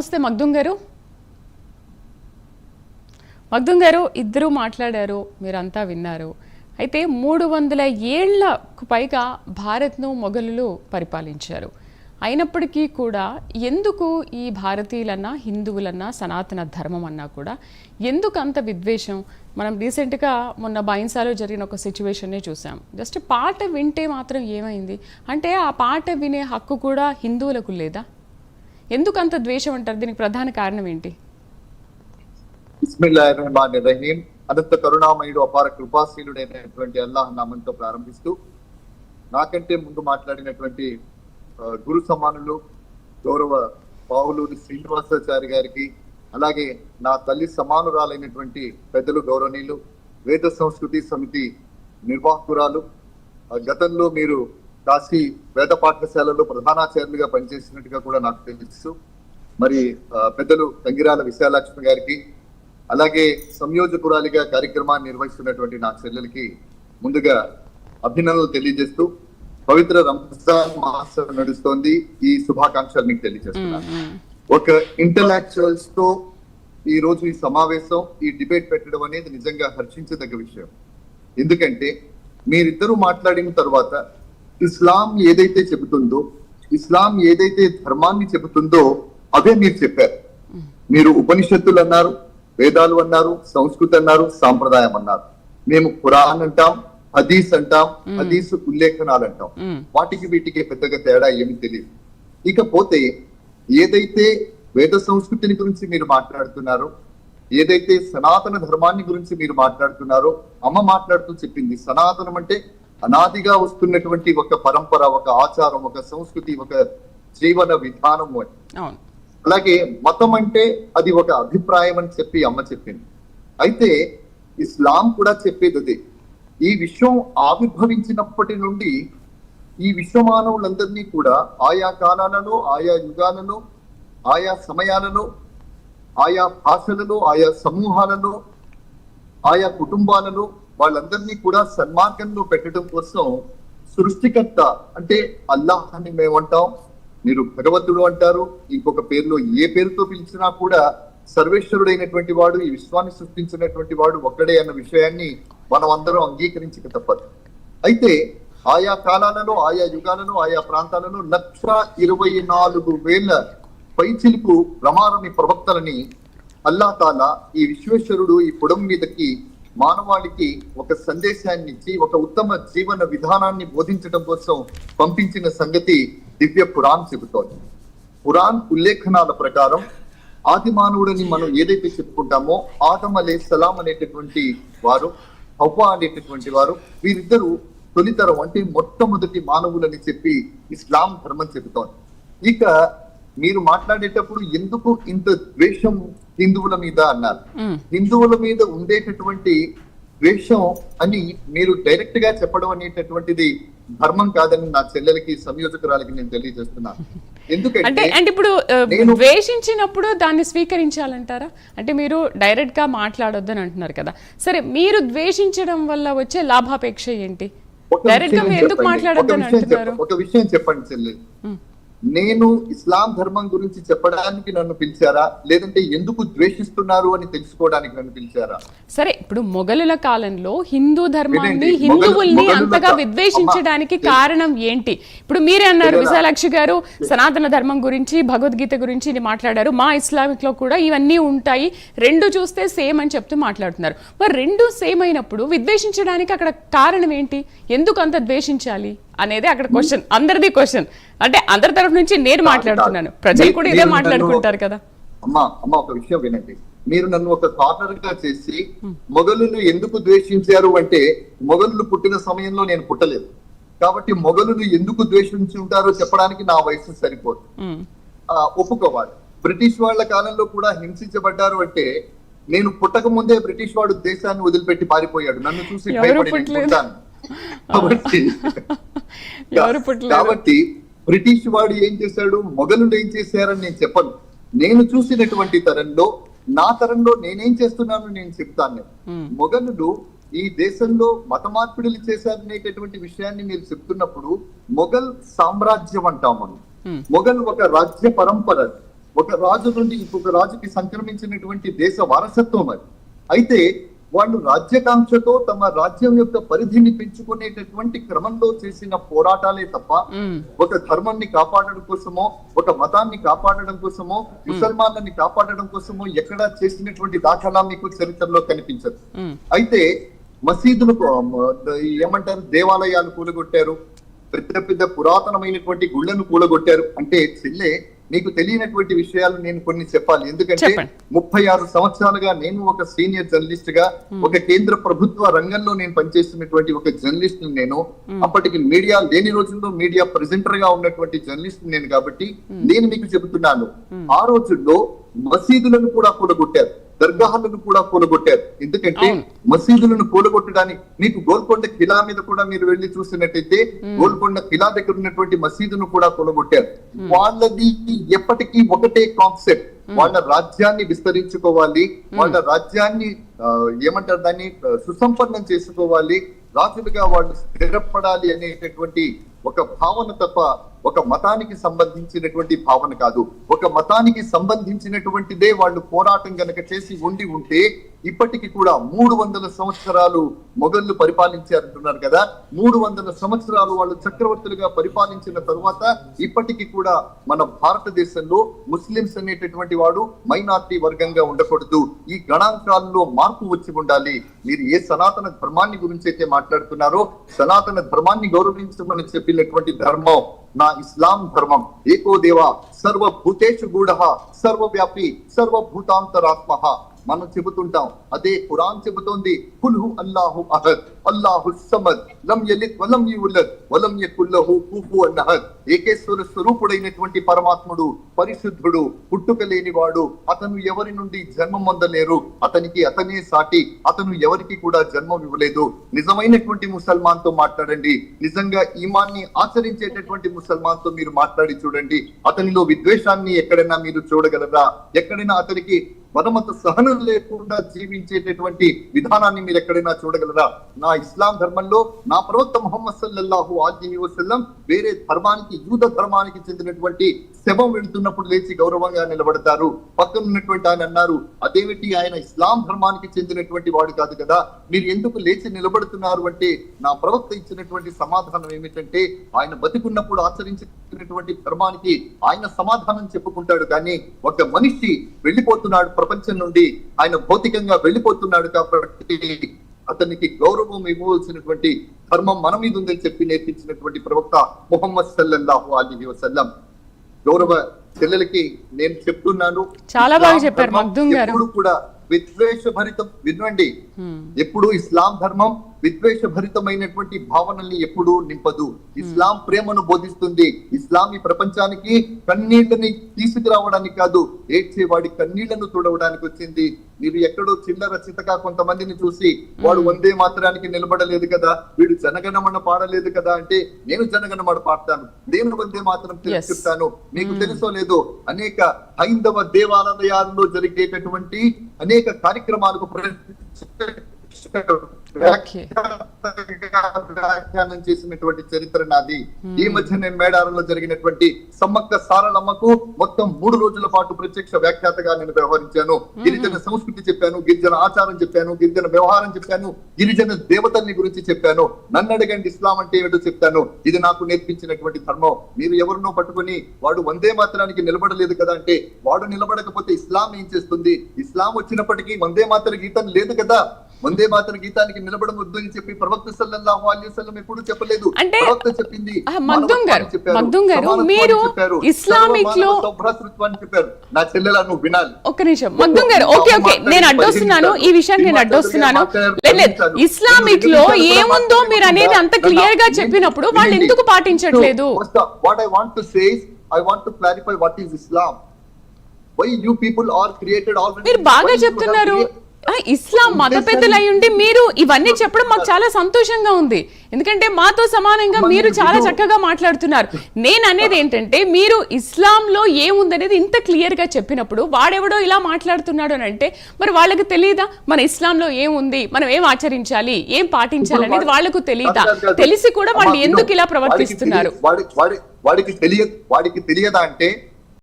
నమస్తే మగ్దుం గారు ఇద్దరు మాట్లాడారు, మీరంతా విన్నారు. అయితే 300 ఏళ్లకు పైగా భారత్ను మొఘలులు పరిపాలించారు. అయినప్పటికీ కూడా ఎందుకు ఈ భారతీయులన్నా హిందువులన్నా సనాతన ధర్మం అన్నా కూడా ఎందుకు అంత విద్వేషం? మనం రీసెంట్గా మొన్న బైన్సాలో జరిగిన ఒక సిచ్యువేషన్నే చూసాం. జస్ట్ పాట వింటే మాత్రం ఏమైంది అంటే ఆ పాట వినే హక్కు కూడా హిందువులకు లేదా? ఎందుకు అంత ద్వేషం అంటారు? దీనికి ప్రధాన కారణం ఏంటి? బిస్మిల్లాహిర్రహమానిర్రహీం. అనంత కరుణామయుడు అపార కృపాశీలుడైనటువంటి అల్లాహ్ నామంతో ప్రారంభిస్తూ, నాకంటే ముందు మాట్లాడినటువంటి గురు సమానులు గౌరవ పావులూరి శ్రీనివాసాచారి గారికి, అలాగే నా తల్లి సమానురాలైనటువంటి పెద్దలు గౌరవనీయులు వేద సంస్కృతి సమితి నిర్వాహకురాలు, గతంలో మీరు కాశీ వేద పాఠశాలలో ప్రధానాచార్యులుగా పనిచేసినట్టుగా కూడా నాకు తెలుసు. మరి పెద్దలు తంగిరాల విశాలక్ష్మి గారికి, అలాగే సంయోజకురాలిగా కార్యక్రమాన్ని నిర్వహిస్తున్నటువంటి నా చెల్లెలకి ముందుగా అభినందనలు తెలియజేస్తూ, పవిత్ర రంజాన్ మాసం నడుస్తోంది, ఈ శుభాకాంక్షలు మీకు తెలియజేస్తున్నాను. ఒక ఇంటలెక్చువల్స్ తో ఈ రోజు ఈ సమావేశం, ఈ డిబేట్ పెట్టడం అనేది నిజంగా హర్షించదగ్గ విషయం. ఎందుకంటే మీరిద్దరూ మాట్లాడిన తర్వాత ఇస్లాం ఏదైతే చెబుతుందో, ఇస్లాం ఏదైతే ధర్మాన్ని చెబుతుందో అవే మీరు చెప్పారు. మీరు ఉపనిషత్తులు అన్నారు, వేదాలు అన్నారు, సంస్కృతి అన్నారు, సాంప్రదాయం అన్నారు. మేము ఖురాన్ అంటాం, హదీస్ అంటాం, హదీస్ ఉల్లేఖనాలు అంటాం. వాటికి వీటికి పెద్దగా తేడా ఏమి తెలియదు. ఇకపోతే ఏదైతే వేద సంస్కృతిని గురించి మీరు మాట్లాడుతున్నారో, ఏదైతే సనాతన ధర్మాన్ని గురించి మీరు మాట్లాడుతున్నారో, అమ్మ మాట్లాడుతూ చెప్పింది సనాతనం అంటే అనాదిగా వస్తున్నటువంటి ఒక పరంపర, ఒక ఆచారం, ఒక సంస్కృతి, ఒక జీవన విధానం అని. అలాగే మతం అంటే అది ఒక అభిప్రాయం అని చెప్పి అమ్మ చెప్పింది. అయితే ఇస్లాం కూడా చెప్పేది అదే. ఈ విశ్వం ఆవిర్భవించినప్పటి నుండి ఈ విశ్వమానవులందరినీ కూడా ఆయా కాలాలలో, ఆయా యుగాలలో, ఆయా సమయాలలో, ఆయా భాషలలో, ఆయా సమూహాలలో, ఆయా కుటుంబాలలో వాళ్ళందరినీ కూడా సన్మార్గంలో పెట్టడం కోసం సృష్టికర్త అంటే అల్లాహ్ అని మేమంటాం, మీరు భగవంతుడు అంటారు, ఇంకొక పేరులో ఏ పేరుతో పిలిచినా కూడా సర్వేశ్వరుడైనటువంటి వాడు, ఈ విశ్వాన్ని సృష్టించినటువంటి వాడు ఒక్కడే అన్న విషయాన్ని మనం అందరం అంగీకరించక తప్పదు. అయితే ఆయా కాలాలలో, ఆయా యుగాలలో, ఆయా ప్రాంతాలలో 1,24,000 పైచిలుకు ప్రమాణమి ప్రవక్తలని అల్లా తాలా ఈ విశ్వేశ్వరుడు ఈ పుడం మీదకి మానవాళికి ఒక సందేశాన్ని ఇచ్చి ఒక ఉత్తమ జీవన విధానాన్ని బోధించడం కోసం పంపించిన సంగతి దివ్య పురాణ్ చెబుతోంది. పురాణ్ ఉల్లేఖనాల ప్రకారం ఆది మానవుడిని మనం ఏదైతే చెప్పుకుంటామో, ఆదం అలైహిస్సలాం అనేటటువంటి వారు, హవ్వ అనేటటువంటి వారు, వీరిద్దరూ తొలితరం అంటే మొట్టమొదటి మానవులని చెప్పి ఇస్లాం ధర్మం చెబుతోంది. ఇక మీరు మాట్లాడేటప్పుడు ఎందుకు ఇంత ద్వేషం హిందువుల మీద అన్నారు. హిందువుల మీద ఉండేటటువంటి ద్వేషం అని మీరు డైరెక్ట్ గా చెప్పడం అనేటటువంటిది ధర్మం కాదని నా చెల్లెలకి, సంయోజకురాలకి నేను తెలియజేస్తున్నాను. ఎందుకంటే ఇప్పుడు ద్వేషించినప్పుడు దాన్ని స్వీకరించాలంటారా? అంటే మీరు డైరెక్ట్ గా మాట్లాడొద్దని అంటున్నారు కదా, సరే మీరు ద్వేషించడం వల్ల వచ్చే లాభాపేక్ష ఏంటి? డైరెక్ట్ గా ఎందుకు మాట్లాడొద్దని అంటున్నారు? ఒక విషయం చెప్పండి చెల్లెలు, నేను ఇస్లాం ధర్మం గురించి చెప్పడానికి నన్ను పిలిచారా, లేదంటే ఎందుకు ద్వేషిస్తున్నారు అని తెలుసుకోవడానికి నన్ను పిలిచారా? సరే, ఇప్పుడు మొఘలుల కాలంలో హిందూ ధర్మాన్ని, హిందువుల్ని అంతగా విద్వేషించడానికి కారణం ఏంటి? ఇప్పుడు మీరే అన్నారు, విశాలాక్షి గారు సనాతన ధర్మం గురించి, భగవద్గీత గురించి మాట్లాడారు. మా ఇస్లామిక్ లో కూడా ఇవన్నీ ఉంటాయి, రెండు చూస్తే సేమ్ అని చెప్తూ మాట్లాడుతున్నారు. మరి రెండు సేమ్ అయినప్పుడు విద్వేషించడానికి అక్కడ కారణం ఏంటి? ఎందుకు అంత ద్వేషించాలి అనేది అక్కడ క్వశ్చన్, అందరిది క్వశ్చన్. అంటే అందరి తరఫు నుంచి నేను మాట్లాడుతున్నాను, ప్రజలు కూడా ఇదే మాట్లాడుకుంటారు కదా. అమ్మా ఒక విషయం వినండి, మీరు నన్ను ఒక కార్నర్ గా చేసి మొఘలులు ఎందుకు ద్వేషించారు అంటే, మొఘలులు పుట్టిన సమయంలో నేను పుట్టలేదు కాబట్టి మొఘలులు ఎందుకు ద్వేషించి ఉంటారో చెప్పడానికి నా వయసు సరిపోదు. ఒప్పుకోవాలి. బ్రిటిష్ వాళ్ళ కాలంలో కూడా హింసించబడ్డారు అంటే, నేను పుట్టక ముందే బ్రిటిష్ వాడు దేశాన్ని వదిలిపెట్టి పారిపోయాడు, నన్ను చూసి భయపడి. కాబట్టి బ్రిటిష్ వాడు ఏం చేశాడు, మొఘలుడు ఏం చేశారని నేను చెప్పను. నేను చూసినటువంటి తరంలో, నా తరంలో నేనేం చేస్తున్నాను నేను చెప్తాను. మొఘలుడు ఈ దేశంలో మత మార్పిడులు చేశారనేటటువంటి విషయాన్ని మీరు చెప్తున్నప్పుడు, మొఘల్ సామ్రాజ్యం అంటాం మనం. మొఘల్ ఒక రాజ్య పరంపర. ఒక రాజు నుండి ఇంకొక రాజుకి సంక్రమించినటువంటి దేశ వారసత్వం అది. అయితే వాళ్ళు రాజ్యాకాంక్షతో తమ రాజ్యం యొక్క పరిధిని పెంచుకునేటటువంటి క్రమంలో చేసిన పోరాటాలే తప్ప ఒక ధర్మాన్ని కాపాడడం కోసమో ఒక మతాన్ని కాపాడడం కోసమో ముసల్మాన్లని కాపాడడం కోసమో ఎక్కడా చేసినటువంటి దాఖలా మీకు చరిత్రలో కనిపించదు. అయితే మసీదులు ఏమంటారు, దేవాలయాలు కూలగొట్టారు, పెద్ద పెద్ద పురాతనమైనటువంటి గుళ్లను కూలగొట్టారు. అంటే చెల్లె నీకు తెలియనటువంటి విషయాలు నేను కొన్ని చెప్పాలి. ఎందుకంటే 36 సంవత్సరాలుగా నేను ఒక సీనియర్ జర్నలిస్ట్ గా ఒక కేంద్ర ప్రభుత్వ రంగంలో నేను పనిచేస్తున్నటువంటి ఒక జర్నలిస్ట్ నేను. అప్పటికి మీడియా లేని రోజుల్లో మీడియా ప్రెజెంటర్ గా ఉన్నటువంటి జర్నలిస్ట్ నేను. కాబట్టి నేను మీకు చెబుతున్నాను, ఆ రోజుల్లో మసీదులను కూడా కూలగొట్టారు, దర్గాహలను కూడా కూలగొట్టారు. ఎందుకంటే మసీదులను కూలగొట్టడానికి మీకు గోల్కొండ కిలా మీద కూడా మీరు వెళ్లి చూసినట్టయితే గోల్కొండ కిలా దగ్గర ఉన్నటువంటి మసీదును కూడా కూలగొట్టారు. వాళ్ళది ఎప్పటికీ ఒకటే కాన్సెప్ట్, వాళ్ళ రాజ్యాన్ని విస్తరించుకోవాలి, వాళ్ళ రాజ్యాన్ని ఏమంటారు దాన్ని సుసంపన్నం చేసుకోవాలి, రాజులుగా వాళ్ళు స్థిరపడాలి అనేటటువంటి ఒక భావన తప్ప ఒక మతానికి సంబంధించినటువంటి భావన కాదు. ఒక మతానికి సంబంధించినటువంటిదే వాళ్ళు పోరాటం గనక చేసి ఉంటే ఇప్పటికి కూడా 300 సంవత్సరాలు మొఘళ్ళు పరిపాలించారంటున్నారు కదా, 300 సంవత్సరాలు వాళ్ళు చక్రవర్తులుగా పరిపాలించిన తరువాత ఇప్పటికి కూడా మన భారతదేశంలో ముస్లింస్ అనేటటువంటి వాడు మైనారిటీ వర్గంగా ఉండకూడదు. ఈ గణాంకాల్లో మార్పు వచ్చి ఉండాలి. మీరు ఏ సనాతన ధర్మాన్ని గురించి అయితే మాట్లాడుతున్నారో, సనాతన ధర్మాన్ని గౌరవించమని చెప్పినటువంటి ధర్మం నా ఇస్లాం ధర్మం. ఏకో దేవ సర్వభూతేషు గూఢః సర్వవ్యాపి సర్వభూతాంతరాత్మః మనం చెబుతుంటాం. అదే ఖురాన్ చెబుతోంది, కుల్ హు అల్లాహు అహద్ అల్లాహు సమద్ లం యలిద్ వలం యూలద్ వలం యకుల్ లహు కుఫువన్ అహద్. ఏకేశ్వర స్వరూపుడైనటువంటి పరమాత్ముడు పరిశుద్ధుడు, పుట్టుక లేనివాడు, అతను ఎవరి నుండి జన్మం పొందలేరు, అతనికి అతనే సాటి, అతను ఎవరికి కూడా జన్మం ఇవ్వలేదు. నిజమైనటువంటి ముసల్మాన్ తో మాట్లాడండి, నిజంగా ఈమాన్ని ఆచరించేటటువంటి ముసల్మాన్ తో మీరు మాట్లాడి చూడండి. అతనిలో విద్వేషాన్ని ఎక్కడైనా మీరు చూడగలరా? ఎక్కడైనా అతనికి మనమత సహనం లేకుండా జీవించేటటువంటి విధానాన్ని మీరు ఎక్కడైనా చూడగలరా? నా ఇస్లాం ధర్మంలో నా ప్రవక్త ముహమ్మద్ సల్లల్లాహు అలైహి వసల్లం వేరే ధర్మానికి, యూద ధర్మానికి చెందినటువంటి శవం వెళుతున్నప్పుడు లేచి గౌరవంగా నిలబడతారు. పక్కన ఉన్నటువంటి ఆయన అన్నారు, అదేమిటి ఆయన ఇస్లాం ధర్మానికి చెందినటువంటి వాడు కాదు కదా, మీరు ఎందుకు లేచి నిలబడుతున్నారు అంటే నా ప్రవక్త ఇచ్చినటువంటి సమాధానం ఏమిటంటే, ఆయన బతికున్నప్పుడు ఆచరించినటువంటి ధర్మానికి ఆయన సమాధానం చెప్పుకుంటాడు. కానీ ఒక మనిషి వెళ్ళిపోతున్నాడు ప్రపంచం నుండి, ఆయన భౌతికంగా వెళ్ళిపోతున్నాడు కాబట్టి అతనికి గౌరవం ఇవ్వవలసినటువంటి ధర్మం మన మీద ఉందని చెప్పి నేర్పించినటువంటి ప్రవక్త ముహమ్మద్ సల్లల్లాహు అలైహి వసల్లం. గౌరవ చెల్లెలకి నేను చెప్తున్నాను, చాలా బాగా చెప్పారు మగ్దుమ్ గారు. ఎప్పుడు కూడా విద్వేషభరితం, వినండి, ఎప్పుడు ఇస్లాం ధర్మం విద్వేషభరితమైనటువంటి భావనల్ని ఎప్పుడూ నింపదు. ఇస్లాం ప్రేమను బోధిస్తుంది. ఇస్లాం ఈ ప్రపంచానికి కన్నీళ్లని తీసుకురావడానికి కాదు, ఏడ్చేవాడి కన్నీళ్లను తుడవడానికి వచ్చింది. మీరు ఎక్కడో చిల్లర చితగా కొంతమందిని చూసి వాడు వందే మాత్రానికి నిలబడలేదు కదా, వీడు జనగణమన పాడలేదు కదా అంటే, నేను జనగణమన పాడతాను, నేను వందే మాత్రం చెప్తాను. మీకు తెలుసో లేదో, అనేక హైందవ దేవాలయాల్లో జరిగేటటువంటి అనేక కార్యక్రమాలకు వ్యాఖ్యానం చేసినటువంటి చరిత్ర నాది. ఈ మధ్య నేను మేడారంలో జరిగినటువంటి సమ్మక్క సారలమ్మకు మొత్తం 3 రోజుల పాటు ప్రత్యక్ష వ్యాఖ్యాతగా నేను వ్యవహరించాను. గిరిజన సంస్కృతి చెప్పాను, గిరిజన ఆచారం చెప్పాను, గిరిజన వ్యవహారం చెప్పాను, గిరిజన దేవతల్ని గురించి చెప్పాను. నన్ను అడగండి ఇస్లాం అంటే ఏమిటో చెప్తాను. ఇది నాకు నేర్పించినటువంటి ధర్మం. మీరు ఎవరినో పట్టుకుని వాడు వందే మాత్రానికి నిలబడలేదు కదా అంటే, వాడు నిలబడకపోతే ఇస్లాం ఏం చేస్తుంది? ఇస్లాం వచ్చినప్పటికీ వందే మాత్ర గీతం లేదు కదా. వందే మాత్రం గీతానికి నిలబడవద్దు అని చెప్పి ప్రవక్త సల్లల్లాహు అలైహి వసల్లం ఎప్పుడు చెప్పలేదు. ప్రవక్త చెప్పింది. మగ్దుమ్ గారు, మీరు ఇస్లామిక్ లో చెప్పారు. నా చెల్లెలా నువ్వు వినాలి. ఒక్క నిమిషం మగ్దుమ్ గారు, ఓకే నేను అడ్డొస్తున్నాను, ఈ విషయాన్ని నేను అడ్డొస్తున్నాను. ఇస్లామిక్ లో ఏముందో మీరు అనేది అంత క్లియర్ గా చెప్పినప్పుడు వాళ్ళు ఎందుకు పాటించట్లేదు? What I want to say is, I want to clarify what is Islam. Why you people are created already. మీరు బాగా చెప్తున్నారు. ఇస్లాం మత పెద్దలు అయి ఉండి మీరు ఇవన్నీ చెప్పడం మాకు చాలా సంతోషంగా ఉంది. ఎందుకంటే మాతో సమానంగా మీరు చాలా చక్కగా మాట్లాడుతున్నారు. నేను అనేది ఏంటంటే, మీరు ఇస్లాంలో ఏముందనేది ఇంత క్లియర్ గా చెప్పినప్పుడు వాడెవడో ఇలా మాట్లాడుతున్నాడు అని అంటే, మరి వాళ్ళకి తెలియదా మన ఇస్లాంలో ఏముంది, మనం ఏం ఆచరించాలి, ఏం పాటించాలి అనేది వాళ్ళకు తెలియదా? తెలిసి కూడా వాళ్ళు ఎందుకు ఇలా ప్రవర్తిస్తున్నారు? వాడికి తెలియదా అంటే